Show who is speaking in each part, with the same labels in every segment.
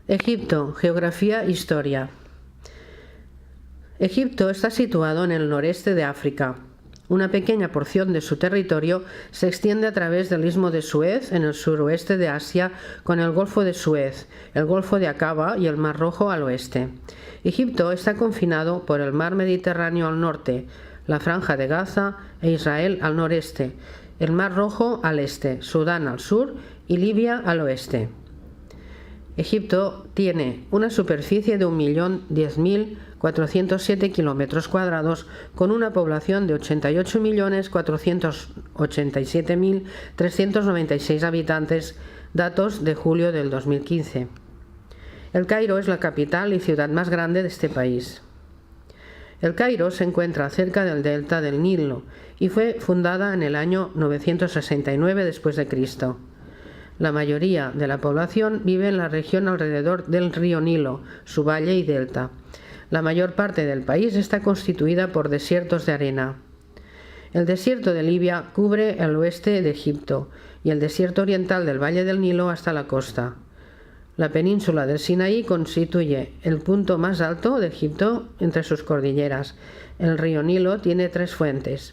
Speaker 1: Egipto, geografía, historia. Egipto está situado en el noreste de África. Una pequeña porción de su territorio se extiende a través del Istmo de Suez en el suroeste de Asia, con el Golfo de Suez, el Golfo de Aqaba y el Mar Rojo al oeste. Egipto está confinado por el Mar Mediterráneo al norte, la Franja de Gaza e Israel al noreste, el Mar Rojo al este, Sudán al sur y Libia al oeste. Egipto tiene una superficie de 1.010.407 km², con una población de 88.487.396 habitantes, datos de julio del 2015. El Cairo es la capital y ciudad más grande de este país. El Cairo se encuentra cerca del delta del Nilo y fue fundada en el año 969 después de Cristo. La mayoría de la población vive en la región alrededor del río Nilo, su valle y delta. La mayor parte del país está constituida por desiertos de arena. El desierto de Libia cubre el oeste de Egipto y el desierto oriental del valle del Nilo hasta la costa. La península del Sinaí constituye el punto más alto de Egipto entre sus cordilleras. El río Nilo tiene tres fuentes.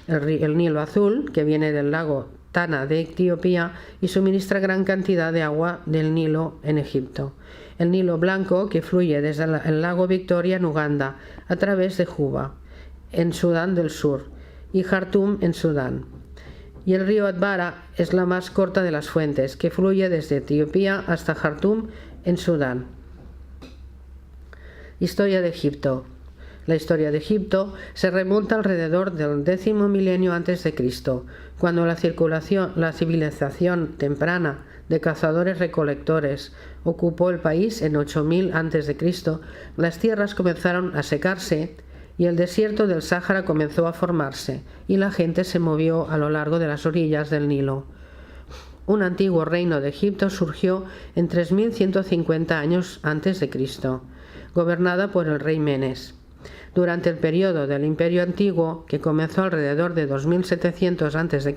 Speaker 1: El Nilo Azul, que viene del lago Tana de Etiopía y suministra gran cantidad de agua del Nilo en Egipto. El Nilo Blanco, que fluye desde el lago Victoria en Uganda a través de Juba, en Sudán del Sur, y Jartum en Sudán. Y el río Atbara es la más corta de las fuentes, que fluye desde Etiopía hasta Jartum en Sudán. Historia de Egipto. La historia de Egipto se remonta alrededor del 10º milenio antes de Cristo, cuando la civilización temprana de cazadores-recolectores ocupó el país en 8000 antes de Cristo. Las tierras comenzaron a secarse y el desierto del Sáhara comenzó a formarse, y la gente se movió a lo largo de las orillas del Nilo. Un antiguo reino de Egipto surgió en 3150 años antes de Cristo, gobernada por el rey Menes. Durante el periodo del Imperio Antiguo, que comenzó alrededor de 2700 a.C.,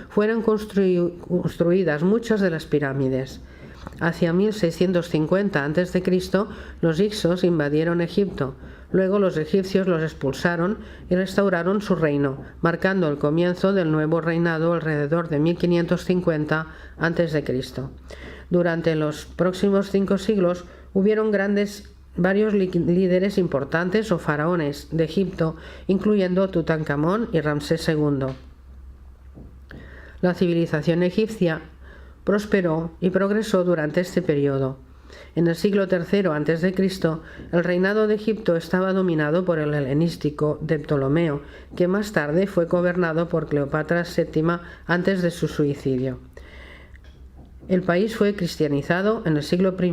Speaker 1: fueron construidas muchas de las pirámides. Hacia 1650 a.C., los hicsos invadieron Egipto. Luego los egipcios los expulsaron y restauraron su reino, marcando el comienzo del nuevo reinado alrededor de 1550 a.C. Durante los próximos 5 siglos hubieron varios líderes importantes o faraones de Egipto, incluyendo Tutankamón y Ramsés II. La civilización egipcia prosperó y progresó durante este periodo. En el siglo III a.C., el reinado de Egipto estaba dominado por el helenístico de Ptolomeo, que más tarde fue gobernado por Cleopatra VII antes de su suicidio. El país fue cristianizado en el siglo I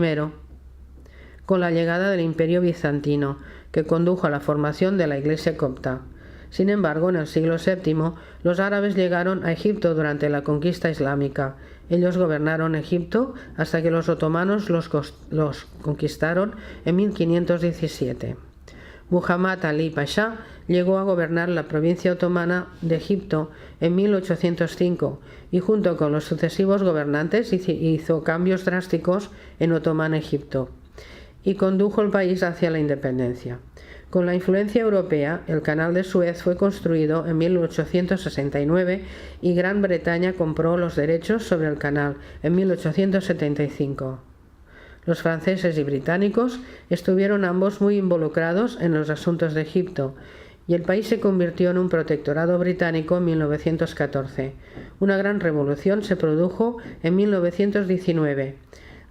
Speaker 1: con la llegada del Imperio Bizantino, que condujo a la formación de la Iglesia copta. Sin embargo, en el siglo VII, los árabes llegaron a Egipto durante la conquista islámica. Ellos gobernaron Egipto hasta que los otomanos los conquistaron en 1517. Muhammad Ali Pasha llegó a gobernar la provincia otomana de Egipto en 1805 y junto con los sucesivos gobernantes hizo cambios drásticos en Otomán Egipto y condujo el país hacia la independencia. Con la influencia europea, el Canal de Suez fue construido en 1869 y Gran Bretaña compró los derechos sobre el canal en 1875. Los franceses y británicos estuvieron ambos muy involucrados en los asuntos de Egipto y el país se convirtió en un protectorado británico en 1914. Una gran revolución se produjo en 1919.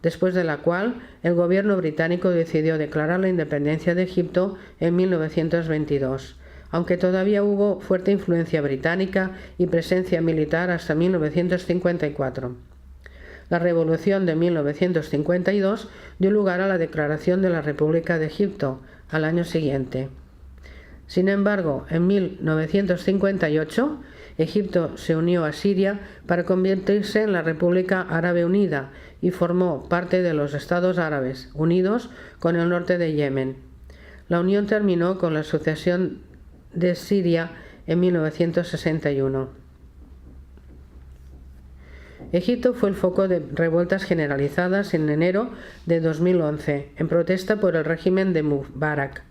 Speaker 1: Después de la cual el gobierno británico decidió declarar la independencia de Egipto en 1922, aunque todavía hubo fuerte influencia británica y presencia militar hasta 1954. La revolución de 1952 dio lugar a la declaración de la República de Egipto al año siguiente. Sin embargo, en 1958, Egipto se unió a Siria para convertirse en la República Árabe Unida y formó parte de los Estados Árabes Unidos con el norte de Yemen. La unión terminó con la sucesión de Siria en 1961. Egipto fue el foco de revueltas generalizadas en enero de 2011, en protesta por el régimen de Mubarak.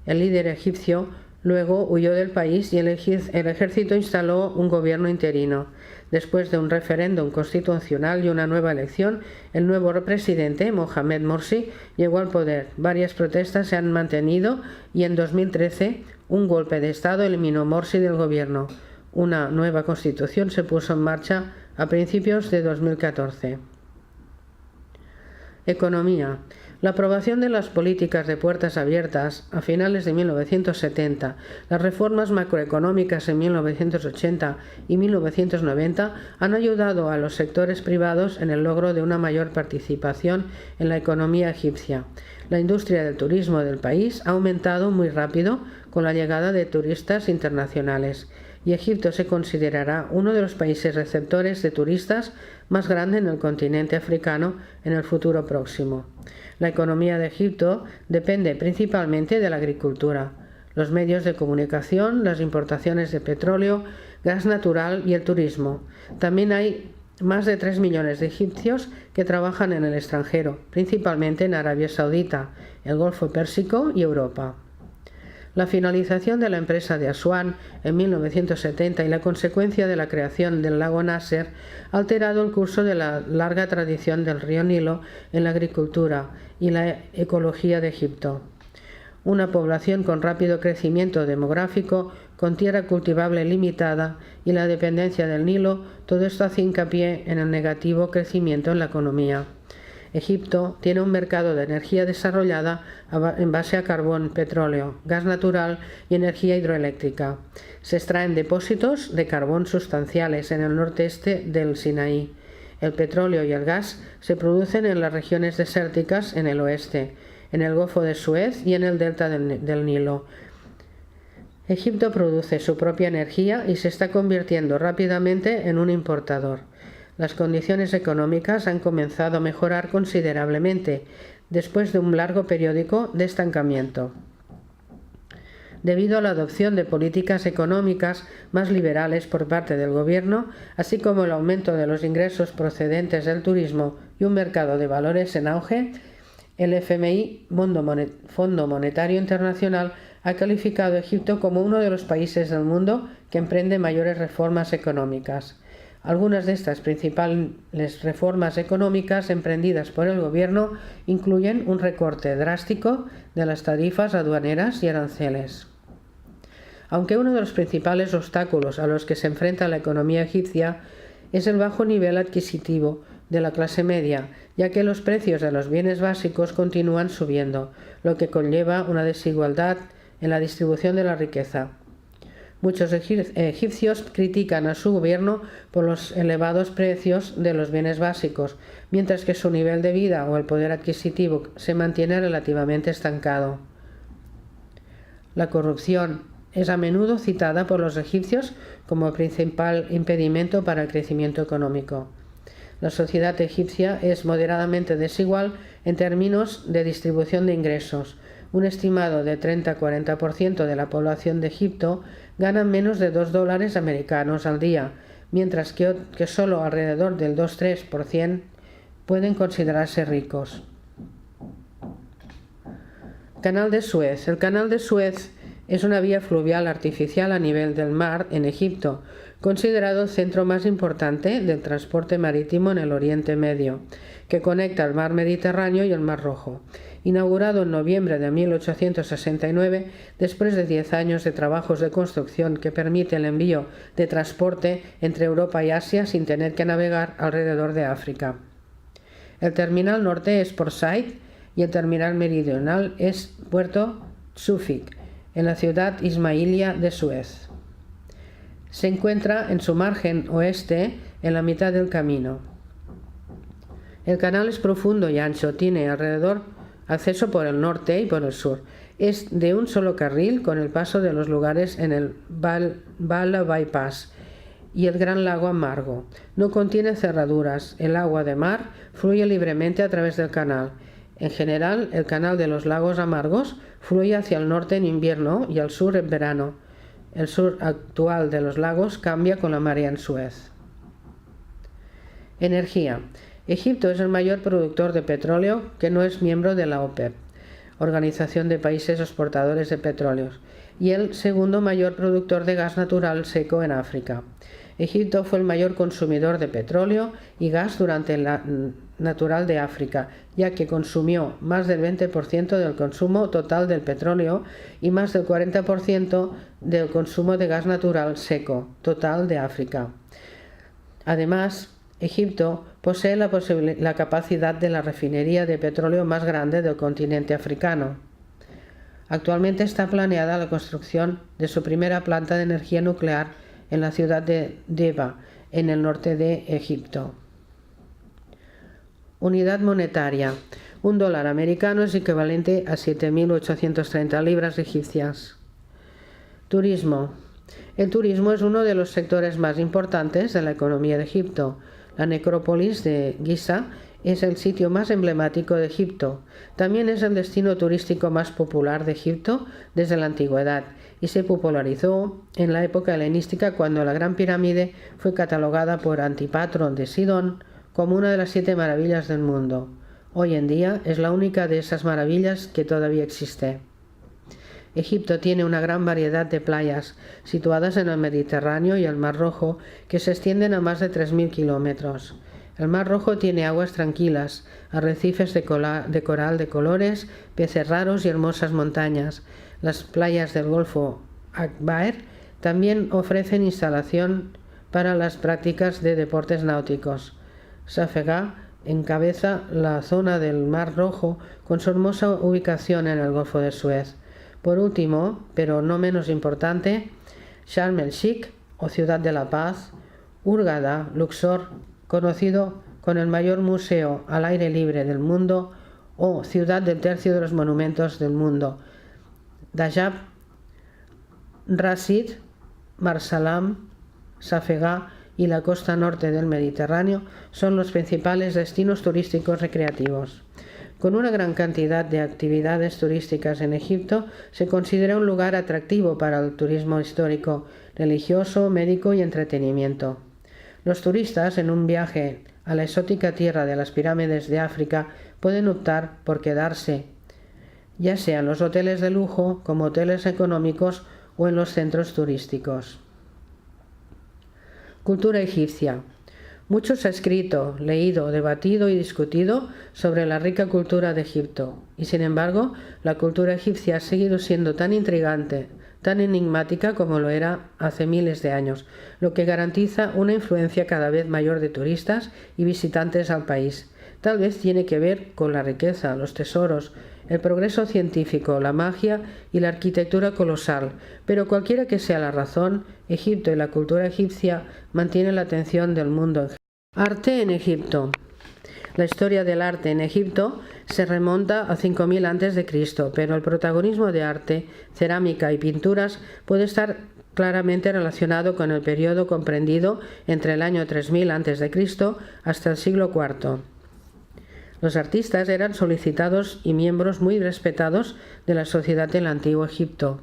Speaker 1: El líder egipcio luego huyó del país y el ejército instaló un gobierno interino. Después de un referéndum constitucional y una nueva elección, el nuevo presidente, Mohamed Morsi, llegó al poder. Varias protestas se han mantenido y en 2013 un golpe de Estado eliminó Morsi del gobierno. Una nueva constitución se puso en marcha a principios de 2014. Economía. La aprobación de las políticas de puertas abiertas a finales de 1970, las reformas macroeconómicas en 1980 y 1990 han ayudado a los sectores privados en el logro de una mayor participación en la economía egipcia. La industria del turismo del país ha aumentado muy rápido con la llegada de turistas internacionales, y Egipto se considerará uno de los países receptores de turistas más grande en el continente africano en el futuro próximo. La economía de Egipto depende principalmente de la agricultura, los medios de comunicación, las importaciones de petróleo, gas natural y el turismo. También hay más de 3 millones de egipcios que trabajan en el extranjero, principalmente en Arabia Saudita, el Golfo Pérsico y Europa. La finalización de la empresa de Asuán en 1970 y la consecuencia de la creación del lago Nasser ha alterado el curso de la larga tradición del río Nilo en la agricultura y la ecología de Egipto. Una población con rápido crecimiento demográfico, con tierra cultivable limitada y la dependencia del Nilo, todo esto hace hincapié en el negativo crecimiento en la economía. Egipto tiene un mercado de energía desarrollada en base a carbón, petróleo, gas natural y energía hidroeléctrica. Se extraen depósitos de carbón sustanciales en el norte-este del Sinaí. El petróleo y el gas se producen en las regiones desérticas en el oeste, en el Golfo de Suez y en el delta del Nilo. Egipto produce su propia energía y se está convirtiendo rápidamente en un importador. Las condiciones económicas han comenzado a mejorar considerablemente después de un largo periodo de estancamiento. Debido a la adopción de políticas económicas más liberales por parte del gobierno, así como el aumento de los ingresos procedentes del turismo y un mercado de valores en auge, el FMI, Fondo Monetario Internacional, ha calificado a Egipto como uno de los países del mundo que emprende mayores reformas económicas. Algunas de estas principales reformas económicas emprendidas por el gobierno incluyen un recorte drástico de las tarifas aduaneras y aranceles. Aunque uno de los principales obstáculos a los que se enfrenta la economía egipcia es el bajo nivel adquisitivo de la clase media, ya que los precios de los bienes básicos continúan subiendo, lo que conlleva una desigualdad en la distribución de la riqueza. Muchos egipcios critican a su gobierno por los elevados precios de los bienes básicos, mientras que su nivel de vida o el poder adquisitivo se mantiene relativamente estancado. La corrupción es a menudo citada por los egipcios como principal impedimento para el crecimiento económico. La sociedad egipcia es moderadamente desigual en términos de distribución de ingresos. Un estimado de 30-40% de la población de Egipto gana menos de $2 americanos al día, mientras que solo alrededor del 2-3% pueden considerarse ricos. Canal de Suez. El Canal de Suez es una vía fluvial artificial a nivel del mar en Egipto, considerado el centro más importante del transporte marítimo en el Oriente Medio, que conecta el mar Mediterráneo y el mar Rojo. Inaugurado en noviembre de 1869, después de 10 años de trabajos de construcción que permite el envío de transporte entre Europa y Asia sin tener que navegar alrededor de África. El terminal norte es Port Said y el terminal meridional es Puerto Suffolk, en la ciudad ismailía de Suez. Se encuentra en su margen oeste, en la mitad del camino. El canal es profundo y ancho, tiene alrededor acceso por el norte y por el sur. Es de un solo carril con el paso de los lugares en el Bala Bypass y el Gran Lago Amargo. No contiene cerraduras. El agua de mar fluye libremente a través del canal. En general, el canal de los lagos amargos fluye hacia el norte en invierno y al sur en verano. El sur actual de los lagos cambia con la marea en Suez. Energía. Egipto es el mayor productor de petróleo que no es miembro de la OPEP, Organización de Países Exportadores de Petróleos, y el segundo mayor productor de gas natural seco en África. Egipto fue el mayor consumidor de petróleo y gas durante la natural de África, ya que consumió más del 20% del consumo total del petróleo y más del 40% del consumo de gas natural seco total de África. Además, Egipto posee la capacidad de la refinería de petróleo más grande del continente africano. Actualmente está planeada la construcción de su primera planta de energía nuclear en la ciudad de Deba, en el norte de Egipto. Unidad monetaria. Un dólar americano es equivalente a 7.830 libras egipcias. Turismo. El turismo es uno de los sectores más importantes de la economía de Egipto. La necrópolis de Giza es el sitio más emblemático de Egipto. También es el destino turístico más popular de Egipto desde la antigüedad y se popularizó en la época helenística cuando la Gran Pirámide fue catalogada por Antipatro de Sidón como una de las 7 maravillas del mundo. Hoy en día es la única de esas maravillas que todavía existe. Egipto tiene una gran variedad de playas situadas en el Mediterráneo y el Mar Rojo que se extienden a más de 3.000 kilómetros. El Mar Rojo tiene aguas tranquilas, arrecifes de coral de colores, peces raros y hermosas montañas. Las playas del Golfo Akbar también ofrecen instalación para las prácticas de deportes náuticos. Safega encabeza la zona del Mar Rojo con su hermosa ubicación en el Golfo de Suez. Por último, pero no menos importante, Sharm el-Sheikh, o Ciudad de la Paz, Hurghada, Luxor, conocido con el mayor museo al aire libre del mundo, o Ciudad del Tercio de los Monumentos del Mundo, Dajab, Rasid, Marsalam, Safega y la costa norte del Mediterráneo son los principales destinos turísticos recreativos. Con una gran cantidad de actividades turísticas en Egipto, se considera un lugar atractivo para el turismo histórico, religioso, médico y entretenimiento. Los turistas en un viaje a la exótica tierra de las pirámides de África pueden optar por quedarse, ya sea en los hoteles de lujo, como hoteles económicos o en los centros turísticos. Cultura egipcia. Mucho se ha escrito, leído, debatido y discutido sobre la rica cultura de Egipto, y sin embargo, la cultura egipcia ha seguido siendo tan intrigante, tan enigmática como lo era hace miles de años, lo que garantiza una influencia cada vez mayor de turistas y visitantes al país. Tal vez tiene que ver con la riqueza, los tesoros, el progreso científico, la magia y la arquitectura colosal, pero cualquiera que sea la razón, Egipto y la cultura egipcia mantienen la atención del mundo. Arte en Egipto. La historia del arte en Egipto se remonta a 5000 a.C., pero el protagonismo de arte, cerámica y pinturas puede estar claramente relacionado con el periodo comprendido entre el año 3000 a.C. hasta el siglo IV. Los artistas eran solicitados y miembros muy respetados de la sociedad del antiguo Egipto.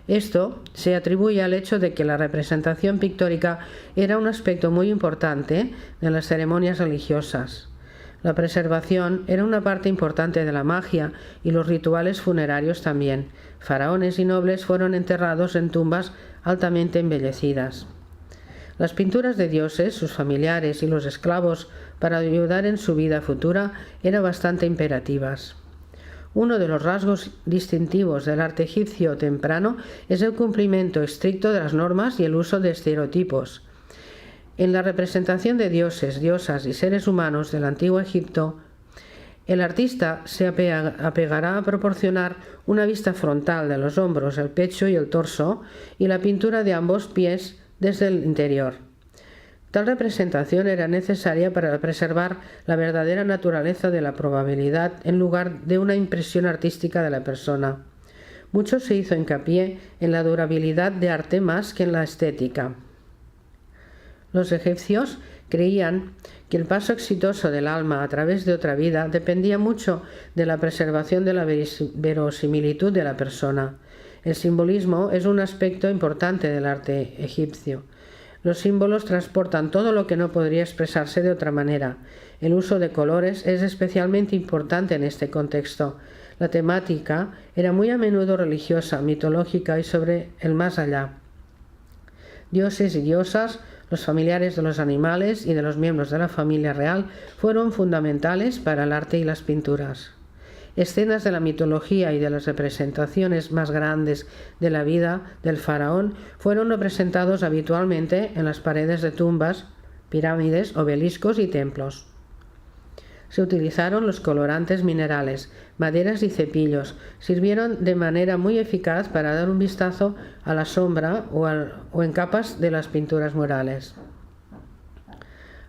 Speaker 1: Esto se atribuye al hecho de que la representación pictórica era un aspecto muy importante de las ceremonias religiosas. La preservación era una parte importante de la magia y los rituales funerarios también. Faraones y nobles fueron enterrados en tumbas altamente embellecidas. Las pinturas de dioses, sus familiares y los esclavos para ayudar en su vida futura eran bastante imperativas. Uno de los rasgos distintivos del arte egipcio temprano es el cumplimiento estricto de las normas y el uso de estereotipos. En la representación de dioses, diosas y seres humanos del antiguo Egipto, el artista se apegará a proporcionar una vista frontal de los hombros, el pecho y el torso, y la pintura de ambos pies desde el interior. Tal representación era necesaria para preservar la verdadera naturaleza de la probabilidad en lugar de una impresión artística de la persona. Mucho se hizo hincapié en la durabilidad de arte más que en la estética. Los egipcios creían que el paso exitoso del alma a través de otra vida dependía mucho de la preservación de la verosimilitud de la persona. El simbolismo es un aspecto importante del arte egipcio. Los símbolos transportan todo lo que no podría expresarse de otra manera. El uso de colores es especialmente importante en este contexto. La temática era muy a menudo religiosa, mitológica y sobre el más allá. Dioses y diosas, los familiares de los animales y de los miembros de la familia real fueron fundamentales para el arte y las pinturas. Escenas de la mitología y de las representaciones más grandes de la vida del faraón fueron representados habitualmente en las paredes de tumbas, pirámides, obeliscos y templos. Se utilizaron los colorantes minerales, maderas y cepillos. Sirvieron de manera muy eficaz para dar un vistazo a la sombra o en capas de las pinturas murales.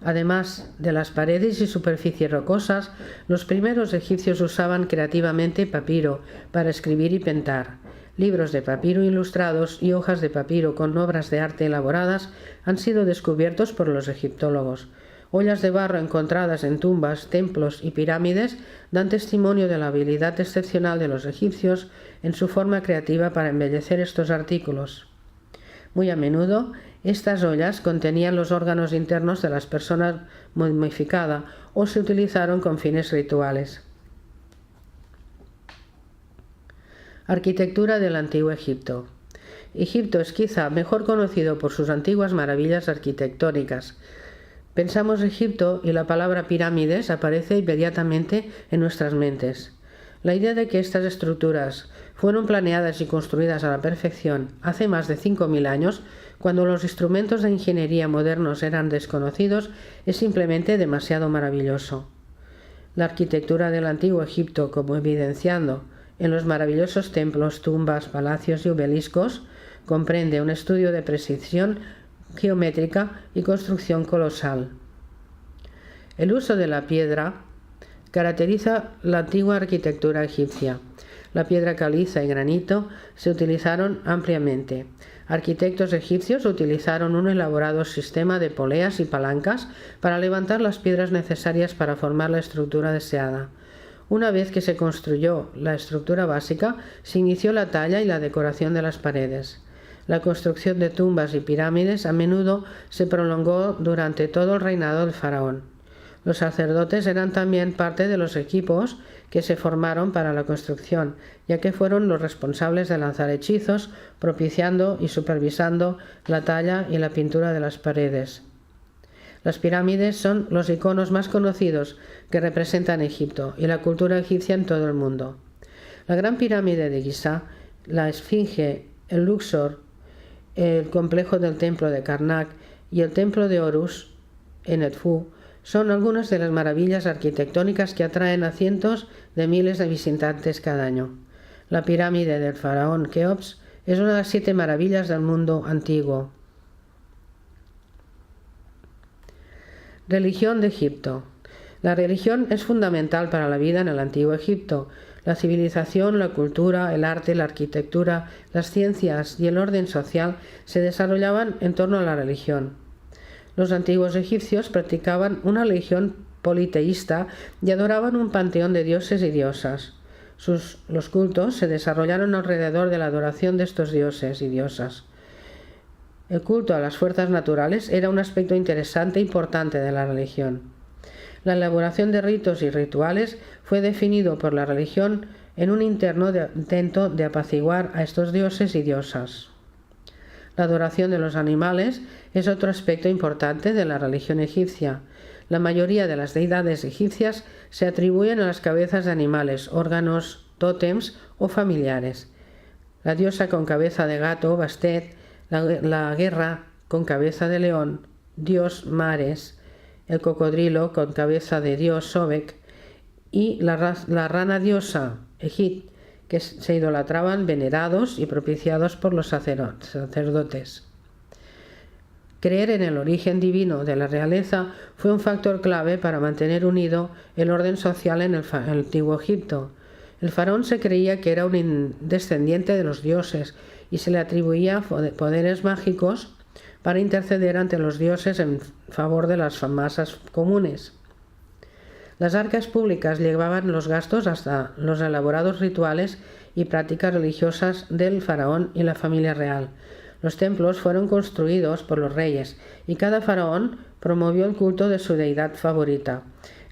Speaker 1: Además de las paredes y superficies rocosas, los primeros egipcios usaban creativamente papiro para escribir y pintar. Libros de papiro ilustrados y hojas de papiro con obras de arte elaboradas han sido descubiertos por los egiptólogos. Ollas de barro encontradas en tumbas, templos y pirámides dan testimonio de la habilidad excepcional de los egipcios en su forma creativa para embellecer estos artículos. Muy a menudo, estas ollas contenían los órganos internos de las personas momificadas o se utilizaron con fines rituales. Arquitectura del Antiguo Egipto. Egipto es quizá mejor conocido por sus antiguas maravillas arquitectónicas. Pensamos Egipto y la palabra pirámides aparece inmediatamente en nuestras mentes. La idea de que estas estructuras fueron planeadas y construidas a la perfección hace más de 5.000 años, cuando los instrumentos de ingeniería modernos eran desconocidos, es simplemente demasiado maravilloso. La arquitectura del Antiguo Egipto, como evidenciando en los maravillosos templos, tumbas, palacios y obeliscos, comprende un estudio de precisión geométrica y construcción colosal. El uso de la piedra caracteriza la antigua arquitectura egipcia. La piedra caliza y granito se utilizaron ampliamente. Arquitectos egipcios utilizaron un elaborado sistema de poleas y palancas para levantar las piedras necesarias para formar la estructura deseada. Una vez que se construyó la estructura básica, se inició la talla y la decoración de las paredes. La construcción de tumbas y pirámides a menudo se prolongó durante todo el reinado del faraón. Los sacerdotes eran también parte de los equipos que se formaron para la construcción, ya que fueron los responsables de lanzar hechizos, propiciando y supervisando la talla y la pintura de las paredes. Las pirámides son los iconos más conocidos que representan Egipto y la cultura egipcia en todo el mundo. La Gran Pirámide de Giza, la Esfinge, el Luxor, el complejo del templo de Karnak y el templo de Horus en Edfu son algunas de las maravillas arquitectónicas que atraen a cientos de miles de visitantes cada año. La pirámide del faraón Keops es una de las 7 maravillas del mundo antiguo. Religión de Egipto. La religión es fundamental para la vida en el Antiguo Egipto. La civilización, la cultura, el arte, la arquitectura, las ciencias y el orden social se desarrollaban en torno a la religión. Los antiguos egipcios practicaban una religión politeísta y adoraban un panteón de dioses y diosas. Los cultos se desarrollaron alrededor de la adoración de estos dioses y diosas. El culto a las fuerzas naturales era un aspecto interesante e importante de la religión. La elaboración de ritos y rituales fue definido por la religión en un intento de apaciguar a estos dioses y diosas. La adoración de los animales es otro aspecto importante de la religión egipcia. La mayoría de las deidades egipcias se atribuyen a las cabezas de animales, órganos, tótems o familiares. La diosa con cabeza de gato, Bastet, la guerra con cabeza de león, dios Mares, el cocodrilo con cabeza de dios Sobek y la rana diosa Egit, que se idolatraban, venerados y propiciados por los sacerdotes. Creer en el origen divino de la realeza fue un factor clave para mantener unido el orden social en el Antiguo Egipto. El faraón se creía que era un descendiente de los dioses y se le atribuía poderes mágicos para interceder ante los dioses en favor de las masas comunes. Las arcas públicas llevaban los gastos hasta los elaborados rituales y prácticas religiosas del faraón y la familia real. Los templos fueron construidos por los reyes y cada faraón promovió el culto de su deidad favorita.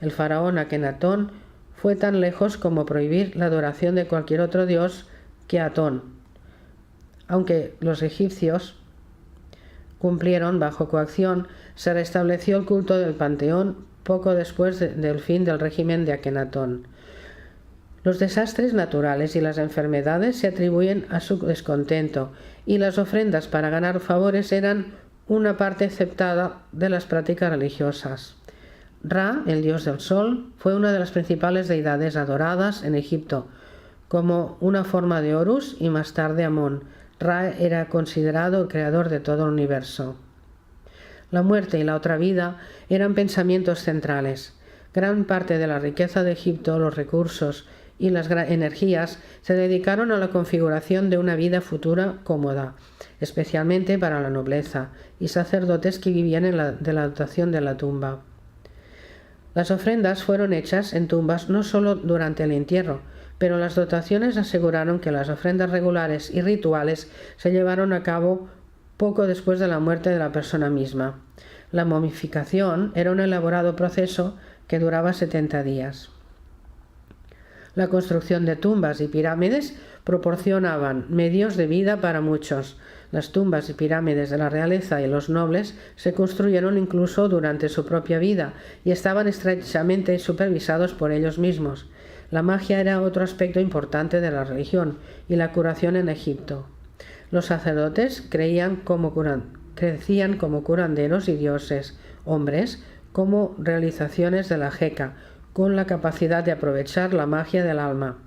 Speaker 1: El faraón Akenatón fue tan lejos como prohibir la adoración de cualquier otro dios que Atón, aunque los egipcios cumplieron bajo coacción. Se restableció el culto del panteón poco después del fin del régimen de Akenatón. Los desastres naturales y las enfermedades se atribuyen a su descontento, y las ofrendas para ganar favores eran una parte aceptada de las prácticas religiosas. Ra, el dios del sol, fue una de las principales deidades adoradas en Egipto, como una forma de Horus y más tarde Amón. Ra era considerado el creador de todo el universo. La muerte y la otra vida eran pensamientos centrales. Gran parte de la riqueza de Egipto, los recursos y las energías se dedicaron a la configuración de una vida futura cómoda, especialmente para la nobleza y sacerdotes que vivían de la dotación de la tumba. Las ofrendas fueron hechas en tumbas no solo durante el entierro, pero las dotaciones aseguraron que las ofrendas regulares y rituales se llevaron a cabo poco después de la muerte de la persona misma. La momificación era un elaborado proceso que duraba 70 días. La construcción de tumbas y pirámides proporcionaban medios de vida para muchos. Las tumbas y pirámides de la realeza y los nobles se construyeron incluso durante su propia vida y estaban estrechamente supervisados por ellos mismos. La magia era otro aspecto importante de la religión y la curación en Egipto. Los sacerdotes crecían como curanderos y dioses, hombres como realizaciones de la Jeka, con la capacidad de aprovechar la magia del alma.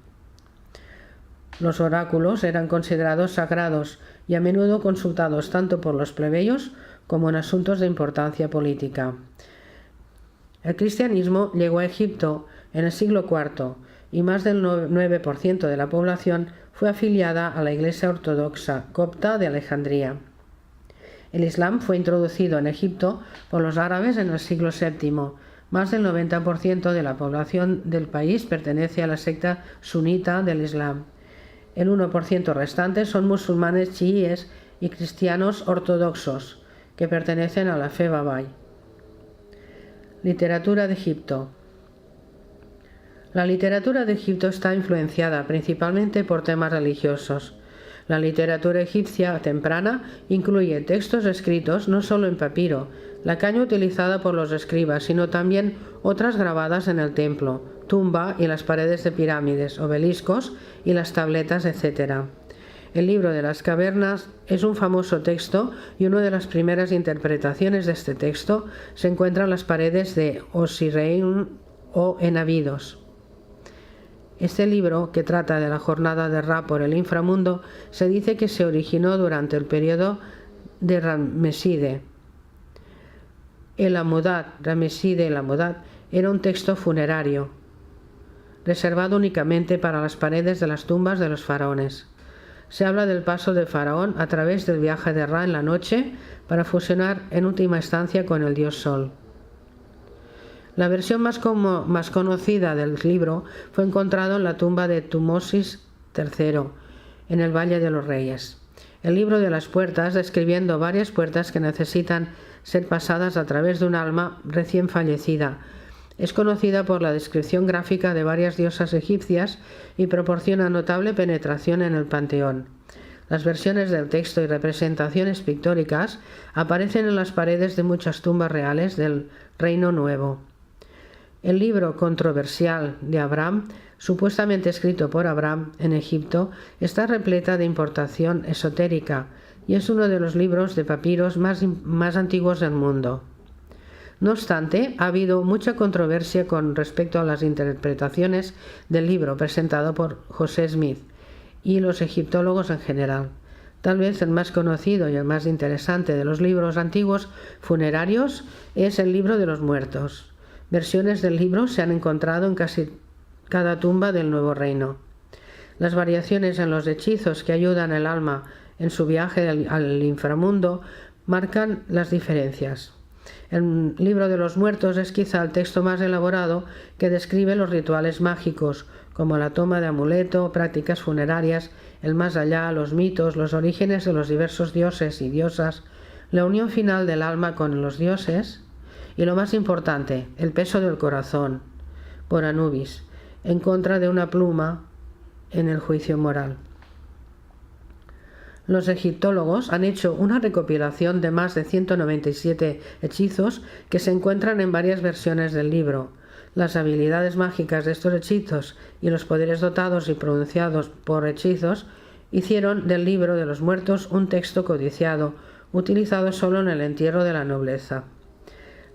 Speaker 1: Los oráculos eran considerados sagrados y a menudo consultados tanto por los plebeyos como en asuntos de importancia política. El cristianismo llegó a Egipto en el siglo IV y más del 9% de la población fue afiliada a la Iglesia Ortodoxa Copta de Alejandría. El Islam fue introducido en Egipto por los árabes en el siglo VII. Más del 90% de la población del país pertenece a la secta sunita del Islam. El 1% restante son musulmanes chiíes y cristianos ortodoxos, que pertenecen a la fe Bahá'í. Literatura de Egipto. La literatura de Egipto está influenciada principalmente por temas religiosos. La literatura egipcia temprana incluye textos escritos no solo en papiro, la caña utilizada por los escribas, sino también otras grabadas en el templo, tumba y las paredes de pirámides, obeliscos y las tabletas, etc. El libro de las cavernas es un famoso texto y una de las primeras interpretaciones de este texto se encuentra en las paredes de Osirrein o en Abidos. Este libro, que trata de la jornada de Ra por el inframundo, se dice que se originó durante el periodo de Rameside. El Rameside el Amudad, era un texto funerario, reservado únicamente para las paredes de las tumbas de los faraones. Se habla del paso del faraón a través del viaje de Ra en la noche para fusionar en última instancia con el dios Sol. La versión más conocida del libro fue encontrado en la tumba de Tutmosis III, en el Valle de los Reyes. El libro de las puertas, describiendo varias puertas que necesitan ser pasadas a través de un alma recién fallecida, es conocida por la descripción gráfica de varias diosas egipcias y proporciona notable penetración en el panteón. Las versiones del texto y representaciones pictóricas aparecen en las paredes de muchas tumbas reales del Reino Nuevo. El libro controversial de Abraham, supuestamente escrito por Abraham en Egipto, está repleta de importación esotérica y es uno de los libros de papiros más antiguos del mundo. No obstante, ha habido mucha controversia con respecto a las interpretaciones del libro presentado por José Smith y los egiptólogos en general. Tal vez el más conocido y el más interesante de los libros antiguos funerarios es el Libro de los Muertos. Versiones del libro se han encontrado en casi cada tumba del Nuevo Reino. Las variaciones en los hechizos que ayudan al alma en su viaje al inframundo marcan las diferencias. El libro de los muertos es quizá el texto más elaborado que describe los rituales mágicos, como la toma de amuleto, prácticas funerarias, el más allá, los mitos, los orígenes de los diversos dioses y diosas, la unión final del alma con los dioses y, lo más importante, el peso del corazón, por Anubis, en contra de una pluma en el juicio moral. Los egiptólogos han hecho una recopilación de más de 197 hechizos que se encuentran en varias versiones del libro. Las habilidades mágicas de estos hechizos y los poderes dotados y pronunciados por hechizos hicieron del libro de los muertos un texto codiciado, utilizado solo en el entierro de la nobleza.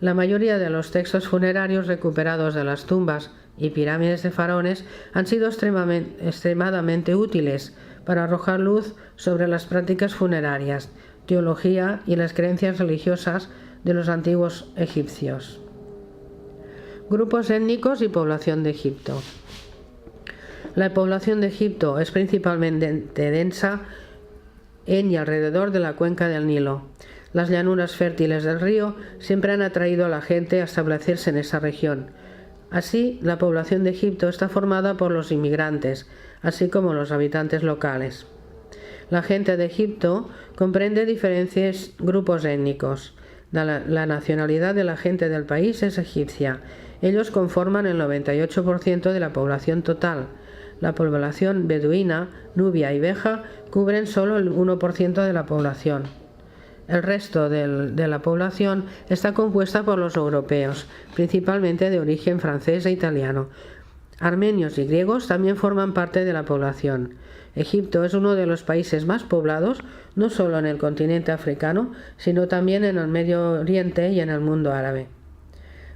Speaker 1: La mayoría de los textos funerarios recuperados de las tumbas y pirámides de faraones han sido extremadamente útiles para arrojar luz sobre las prácticas funerarias, teología y las creencias religiosas de los antiguos egipcios. Grupos étnicos y población de Egipto. La población de Egipto es principalmente densa en y alrededor de la cuenca del Nilo. Las llanuras fértiles del río siempre han atraído a la gente a establecerse en esa región. Así, la población de Egipto está formada por los inmigrantes, así como los habitantes locales. La gente de Egipto comprende diferentes grupos étnicos. La nacionalidad de la gente del país es egipcia. Ellos conforman el 98% de la población total. La población beduina, nubia y beja cubren solo el 1% de la población. El resto de la población está compuesta por los europeos, principalmente de origen francés e italiano. Armenios y griegos también forman parte de la población. Egipto es uno de los países más poblados, no solo en el continente africano, sino también en el Medio Oriente y en el mundo árabe.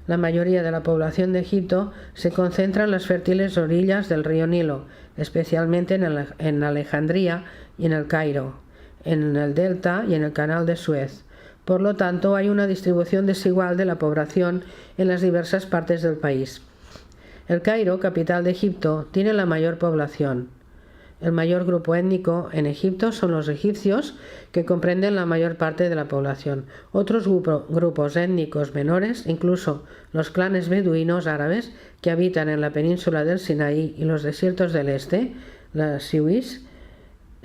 Speaker 1: La mayoría de la población de Egipto se concentra en las fértiles orillas del río Nilo, especialmente en Alejandría y en el Cairo, en el delta y en el canal de Suez. Por lo tanto, hay una distribución desigual de la población en las diversas partes del país. El Cairo, capital de Egipto, tiene la mayor población. El mayor grupo étnico en Egipto son los egipcios, que comprenden la mayor parte de la población. Otros grupos étnicos menores, incluso los clanes beduinos árabes que habitan en la península del Sinaí y los desiertos del este, las siwis,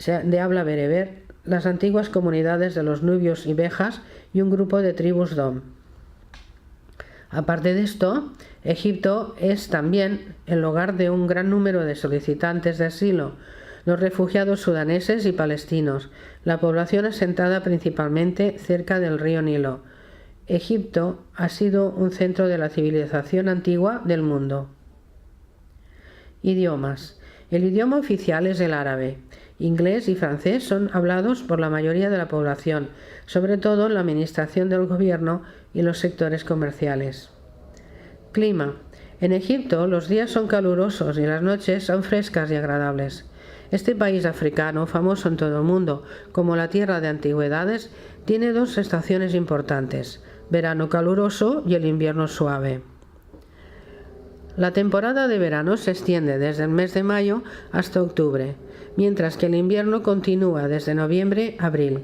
Speaker 1: de habla bereber, las antiguas comunidades de los nubios y bejas y un grupo de tribus dom. Aparte de esto, Egipto es también el hogar de un gran número de solicitantes de asilo, los refugiados sudaneses y palestinos, la población asentada principalmente cerca del río Nilo. Egipto ha sido un centro de la civilización antigua del mundo. Idiomas. El idioma oficial es el árabe. Inglés y francés son hablados por la mayoría de la población, sobre todo en la administración del gobierno y los sectores comerciales. Clima. En Egipto los días son calurosos y las noches son frescas y agradables. Este país africano, famoso en todo el mundo como la tierra de antigüedades, tiene dos estaciones importantes: verano caluroso y el invierno suave. La temporada de verano se extiende desde el mes de mayo hasta octubre, mientras que el invierno continúa desde noviembre a abril.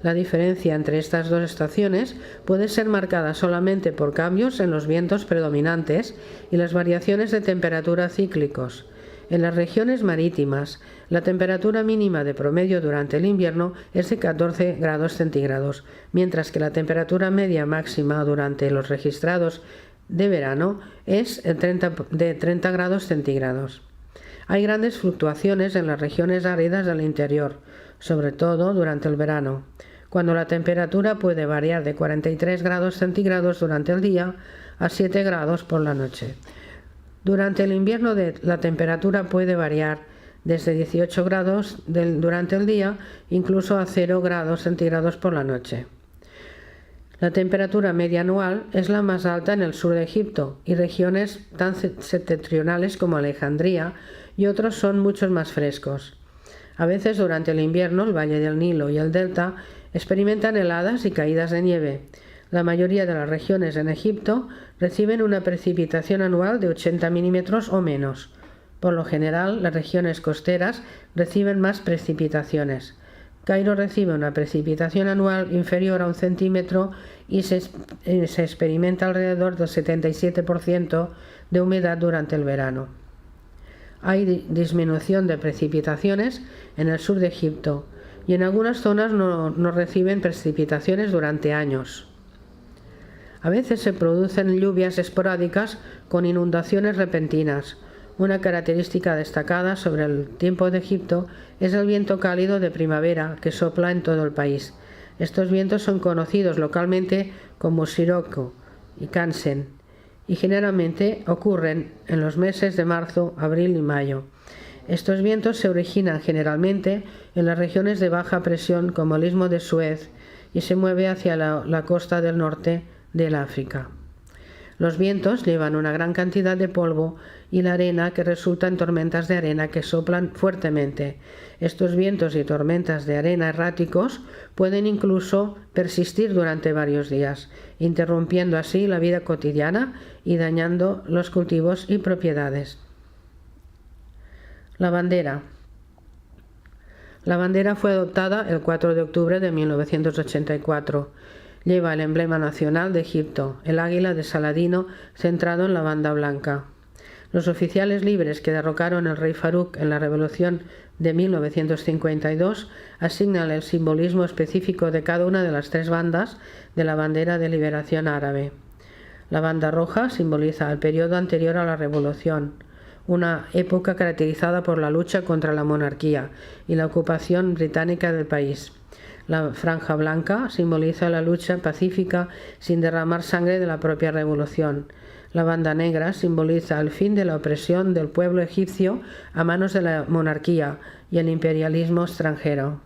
Speaker 1: La diferencia entre estas dos estaciones puede ser marcada solamente por cambios en los vientos predominantes y las variaciones de temperatura cíclicos. En las regiones marítimas, la temperatura mínima de promedio durante el invierno es de 14 grados centígrados, mientras que la temperatura media máxima durante los registrados de verano es de 30 grados centígrados. Hay grandes fluctuaciones en las regiones áridas del interior, sobre todo durante el verano, cuando la temperatura puede variar de 43 grados centígrados durante el día a 7 grados por la noche. Durante el invierno la temperatura puede variar desde 18 grados durante el día incluso a 0 grados centígrados por la noche. La temperatura media anual es la más alta en el sur de Egipto y regiones tan septentrionales como Alejandría y otros son mucho más frescos. A veces durante el invierno el Valle del Nilo y el Delta experimentan heladas y caídas de nieve. La mayoría de las regiones en Egipto reciben una precipitación anual de 80 milímetros o menos. Por lo general, las regiones costeras reciben más precipitaciones. Cairo recibe una precipitación anual inferior a 1 centímetro y se experimenta alrededor del 77% de humedad durante el verano. Hay disminución de precipitaciones en el sur de Egipto y en algunas zonas no reciben precipitaciones durante años. A veces se producen lluvias esporádicas con inundaciones repentinas. Una característica destacada sobre el tiempo de Egipto es el viento cálido de primavera que sopla en todo el país. Estos vientos son conocidos localmente como sirocco y kansen y generalmente ocurren en los meses de marzo, abril y mayo. Estos vientos se originan generalmente en las regiones de baja presión como el Istmo de Suez y se mueve hacia la costa del norte del África. Los vientos llevan una gran cantidad de polvo y la arena que resulta en tormentas de arena que soplan fuertemente. Estos vientos y tormentas de arena erráticos pueden incluso persistir durante varios días, interrumpiendo así la vida cotidiana y dañando los cultivos y propiedades. La bandera. La bandera fue adoptada el 4 de octubre de 1984. Lleva el emblema nacional de Egipto, el águila de Saladino centrado en la banda blanca. Los oficiales libres que derrocaron al rey Farouk en la revolución de 1952 asignan el simbolismo específico de cada una de las 3 bandas de la bandera de liberación árabe. La banda roja simboliza el periodo anterior a la revolución, una época caracterizada por la lucha contra la monarquía y la ocupación británica del país. La franja blanca simboliza la lucha pacífica sin derramar sangre de la propia revolución. La banda negra simboliza el fin de la opresión del pueblo egipcio a manos de la monarquía y el imperialismo extranjero.